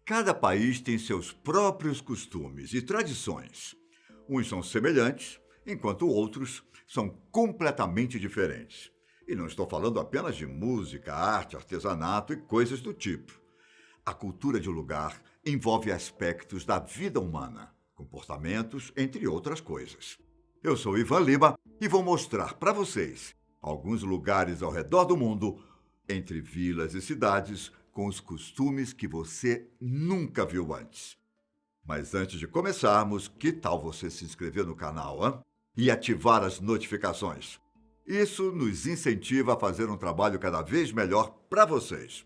Cada país tem seus próprios costumes e tradições. Uns são semelhantes, enquanto outros são completamente diferentes. E não estou falando apenas de música, arte, artesanato e coisas do tipo. A cultura de um lugar envolve aspectos da vida humana, comportamentos, entre outras coisas. Eu sou Ivan Lima e vou mostrar para vocês alguns lugares ao redor do mundo, entre vilas e cidades, com os costumes que você nunca viu antes. Mas antes de começarmos, que tal você se inscrever no canal, hã? E ativar as notificações? Isso nos incentiva a fazer um trabalho cada vez melhor para vocês.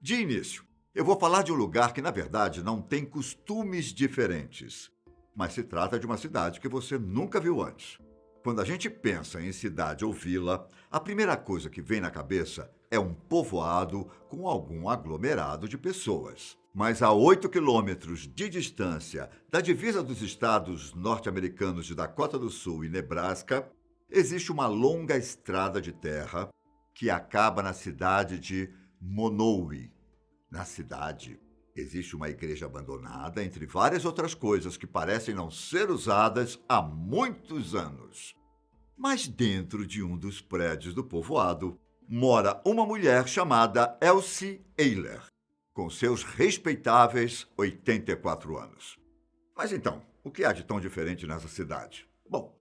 De início, eu vou falar de um lugar que, na verdade, não tem costumes diferentes, mas se trata de uma cidade que você nunca viu antes. Quando a gente pensa em cidade ou vila, a primeira coisa que vem na cabeça é um povoado com algum aglomerado de pessoas. Mas a 8 quilômetros de distância da divisa dos estados norte-americanos de Dakota do Sul e Nebraska, existe uma longa estrada de terra que acaba na cidade de Monowi. Na cidade, existe uma igreja abandonada, entre várias outras coisas que parecem não ser usadas há muitos anos. Mas dentro de um dos prédios do povoado, mora uma mulher chamada Elsie Eiler, com seus respeitáveis 84 anos. Mas então, o que há de tão diferente nessa cidade? Bom,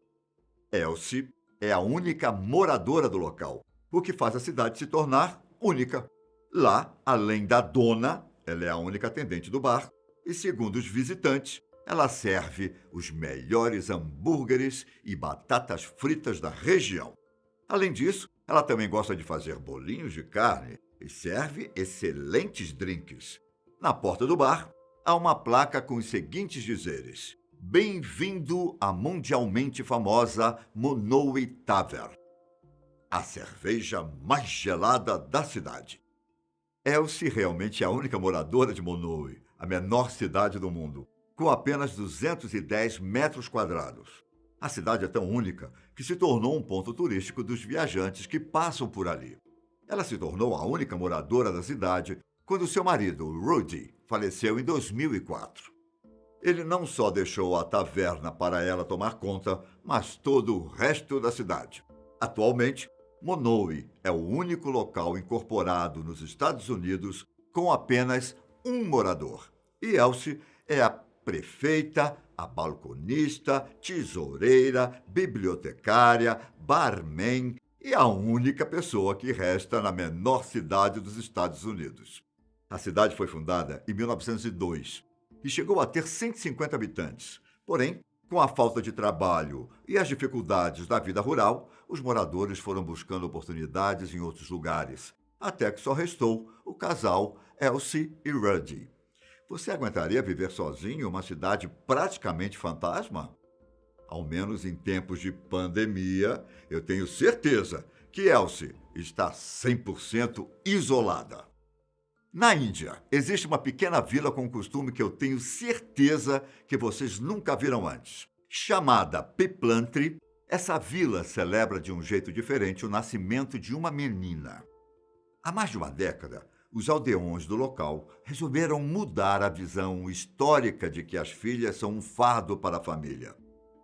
Elsie é a única moradora do local, o que faz a cidade se tornar única. Lá, além da dona, ela é a única atendente do bar e, segundo os visitantes, ela serve os melhores hambúrgueres e batatas fritas da região. Além disso, ela também gosta de fazer bolinhos de carne e serve excelentes drinks. Na porta do bar, há uma placa com os seguintes dizeres: Bem-vindo à mundialmente famosa Monowi Tavern, a cerveja mais gelada da cidade. Elsie realmente é a única moradora de Monowi, a menor cidade do mundo, com apenas 210 metros quadrados. A cidade é tão única que se tornou um ponto turístico dos viajantes que passam por ali. Ela se tornou a única moradora da cidade quando seu marido, Rudy, faleceu em 2004. Ele não só deixou a taverna para ela tomar conta, mas todo o resto da cidade. Atualmente, Monowi é o único local incorporado nos Estados Unidos com apenas um morador. E Elsie é a prefeita, a balconista, tesoureira, bibliotecária, barman e a única pessoa que resta na menor cidade dos Estados Unidos. A cidade foi fundada em 1902 e chegou a ter 150 habitantes. Porém, com a falta de trabalho e as dificuldades da vida rural, os moradores foram buscando oportunidades em outros lugares, até que só restou o casal Elsie e Rudy. Você aguentaria viver sozinho em uma cidade praticamente fantasma? Ao menos em tempos de pandemia, eu tenho certeza que Elsie está 100% isolada. Na Índia, existe uma pequena vila com um costume que eu tenho certeza que vocês nunca viram antes. Chamada Piplantri, essa vila celebra de um jeito diferente o nascimento de uma menina. Há mais de uma década, os aldeões do local resolveram mudar a visão histórica de que as filhas são um fardo para a família.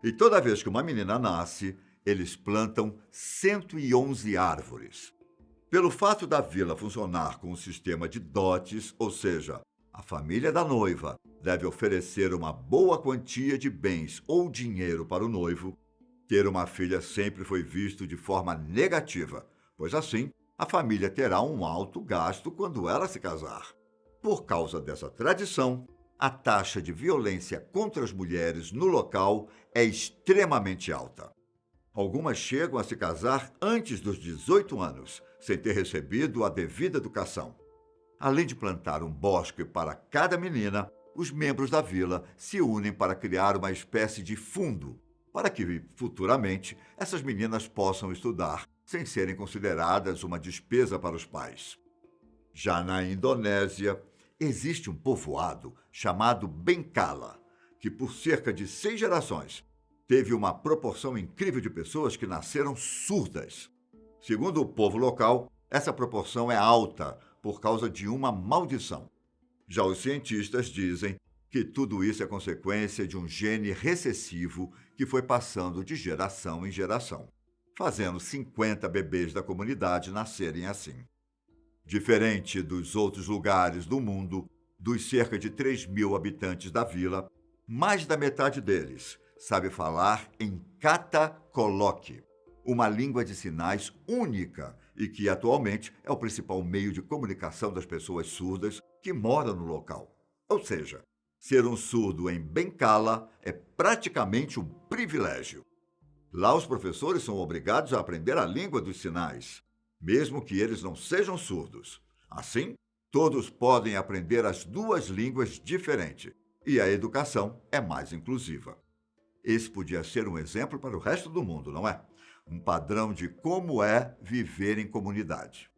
E toda vez que uma menina nasce, eles plantam 111 árvores. Pelo fato da vila funcionar com um sistema de dotes, ou seja, a família da noiva deve oferecer uma boa quantia de bens ou dinheiro para o noivo, ter uma filha sempre foi visto de forma negativa, pois assim a família terá um alto gasto quando ela se casar. Por causa dessa tradição, a taxa de violência contra as mulheres no local é extremamente alta. Algumas chegam a se casar antes dos 18 anos, sem ter recebido a devida educação. Além de plantar um bosque para cada menina, os membros da vila se unem para criar uma espécie de fundo, para que, futuramente, essas meninas possam estudar, sem serem consideradas uma despesa para os pais. Já na Indonésia, existe um povoado chamado Bengkala, que por cerca de 6 gerações teve uma proporção incrível de pessoas que nasceram surdas. Segundo o povo local, essa proporção é alta por causa de uma maldição. Já os cientistas dizem que tudo isso é consequência de um gene recessivo que foi passando de geração em geração, fazendo 50 bebês da comunidade nascerem assim. Diferente dos outros lugares do mundo, dos cerca de 3.000 habitantes da vila, mais da metade deles sabe falar em Kata-Coloque, uma língua de sinais única e que atualmente é o principal meio de comunicação das pessoas surdas que moram no local. Ou seja, ser um surdo em Bencala é praticamente um privilégio. Lá, os professores são obrigados a aprender a língua dos sinais, mesmo que eles não sejam surdos. Assim, todos podem aprender as duas línguas diferentes e a educação é mais inclusiva. Esse podia ser um exemplo para o resto do mundo, não é? Um padrão de como é viver em comunidade.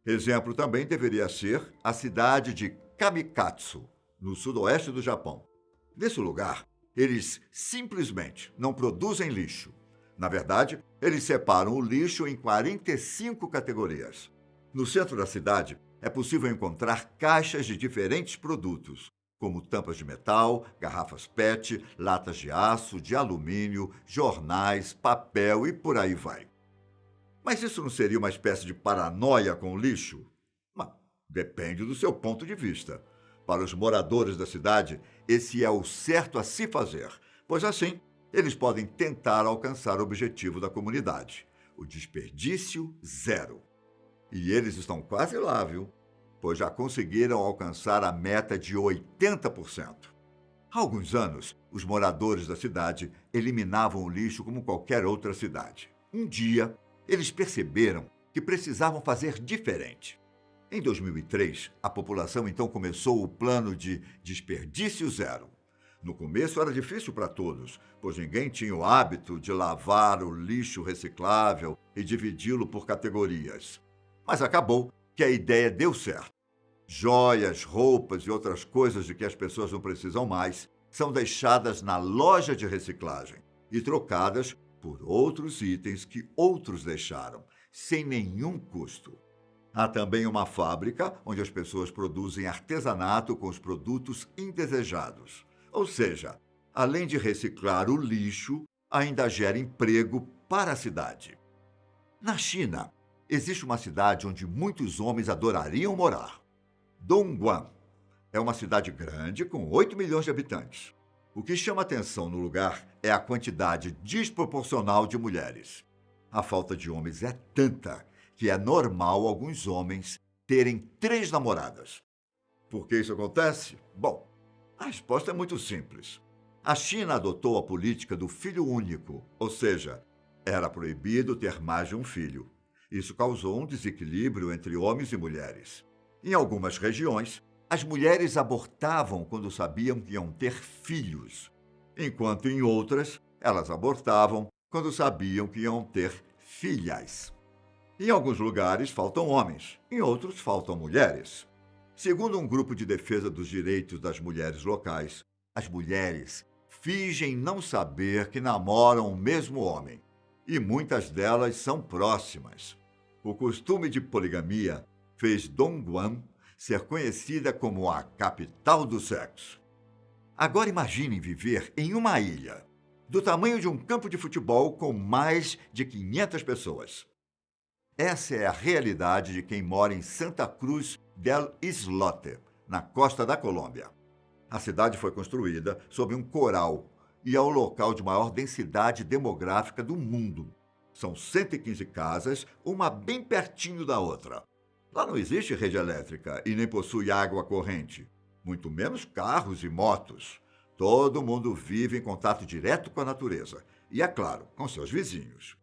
Exemplo também deveria ser a cidade de Kamikatsu, no sudoeste do Japão. Nesse lugar, eles simplesmente não produzem lixo. Na verdade, eles separam o lixo em 45 categorias. No centro da cidade, é possível encontrar caixas de diferentes produtos, como tampas de metal, garrafas PET, latas de aço, de alumínio, jornais, papel e por aí vai. Mas isso não seria uma espécie de paranoia com o lixo? Mas depende do seu ponto de vista. Para os moradores da cidade, esse é o certo a se fazer, pois assim eles podem tentar alcançar o objetivo da comunidade, o desperdício zero. E eles estão quase lá, viu? Pois já conseguiram alcançar a meta de 80%. Há alguns anos, os moradores da cidade eliminavam o lixo como qualquer outra cidade. Um dia, eles perceberam que precisavam fazer diferente. Em 2003, a população então começou o plano de desperdício zero. No começo era difícil para todos, pois ninguém tinha o hábito de lavar o lixo reciclável e dividi-lo por categorias. Mas acabou que a ideia deu certo. Joias, roupas e outras coisas de que as pessoas não precisam mais são deixadas na loja de reciclagem e trocadas por outros itens que outros deixaram, sem nenhum custo. Há também uma fábrica onde as pessoas produzem artesanato com os produtos indesejados. Ou seja, além de reciclar o lixo, ainda gera emprego para a cidade. Na China, existe uma cidade onde muitos homens adorariam morar. Dongguan é uma cidade grande com 8 milhões de habitantes. O que chama atenção no lugar é a quantidade desproporcional de mulheres. A falta de homens é tanta que é normal alguns homens terem 3 namoradas. Por que isso acontece? Bom, a resposta é muito simples. A China adotou a política do filho único, ou seja, era proibido ter mais de um filho. Isso causou um desequilíbrio entre homens e mulheres. Em algumas regiões, as mulheres abortavam quando sabiam que iam ter filhos, enquanto em outras, elas abortavam quando sabiam que iam ter filhas. Em alguns lugares faltam homens, em outros faltam mulheres. Segundo um grupo de defesa dos direitos das mulheres locais, as mulheres fingem não saber que namoram o mesmo homem, e muitas delas são próximas. O costume de poligamia fez Dongguan ser conhecida como a capital do sexo. Agora imaginem viver em uma ilha, do tamanho de um campo de futebol com mais de 500 pessoas. Essa é a realidade de quem mora em Santa Cruz del Islote, na costa da Colômbia. A cidade foi construída sob um coral e é o local de maior densidade demográfica do mundo. São 115 casas, uma bem pertinho da outra. Lá não existe rede elétrica e nem possui água corrente, muito menos carros e motos. Todo mundo vive em contato direto com a natureza e, é claro, com seus vizinhos.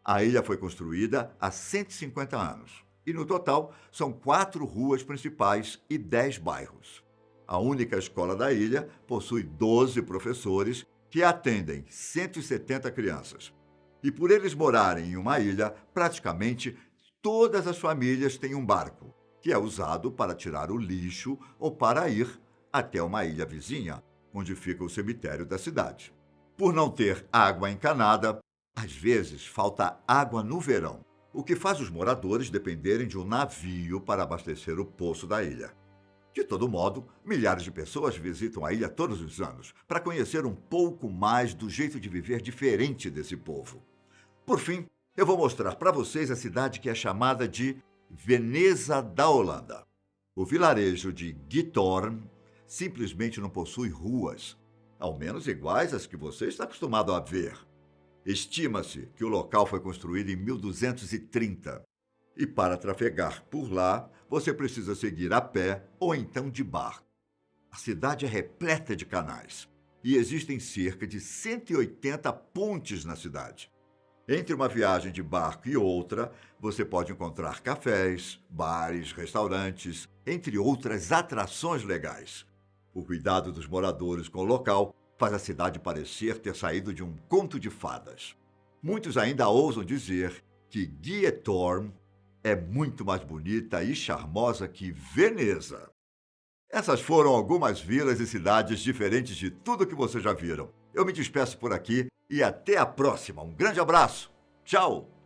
A ilha foi construída há 150 anos e, no total, são 4 ruas principais e 10 bairros. A única escola da ilha possui 12 professores que atendem 170 crianças. E por eles morarem em uma ilha, praticamente todas as famílias têm um barco, que é usado para tirar o lixo ou para ir até uma ilha vizinha, onde fica o cemitério da cidade. Por não ter água encanada, às vezes falta água no verão, o que faz os moradores dependerem de um navio para abastecer o poço da ilha. De todo modo, milhares de pessoas visitam a ilha todos os anos para conhecer um pouco mais do jeito de viver diferente desse povo. Por fim, eu vou mostrar para vocês a cidade que é chamada de Veneza da Holanda. O vilarejo de Giethoorn simplesmente não possui ruas, ao menos iguais às que você está acostumado a ver. Estima-se que o local foi construído em 1230. E para trafegar por lá, você precisa seguir a pé ou então de barco. A cidade é repleta de canais e existem cerca de 180 pontes na cidade. Entre uma viagem de barco e outra, você pode encontrar cafés, bares, restaurantes, entre outras atrações legais. O cuidado dos moradores com o local faz a cidade parecer ter saído de um conto de fadas. Muitos ainda ousam dizer que Giethoorn é muito mais bonita e charmosa que Veneza. Essas foram algumas vilas e cidades diferentes de tudo que vocês já viram. Eu me despeço por aqui e até a próxima. Um grande abraço. Tchau!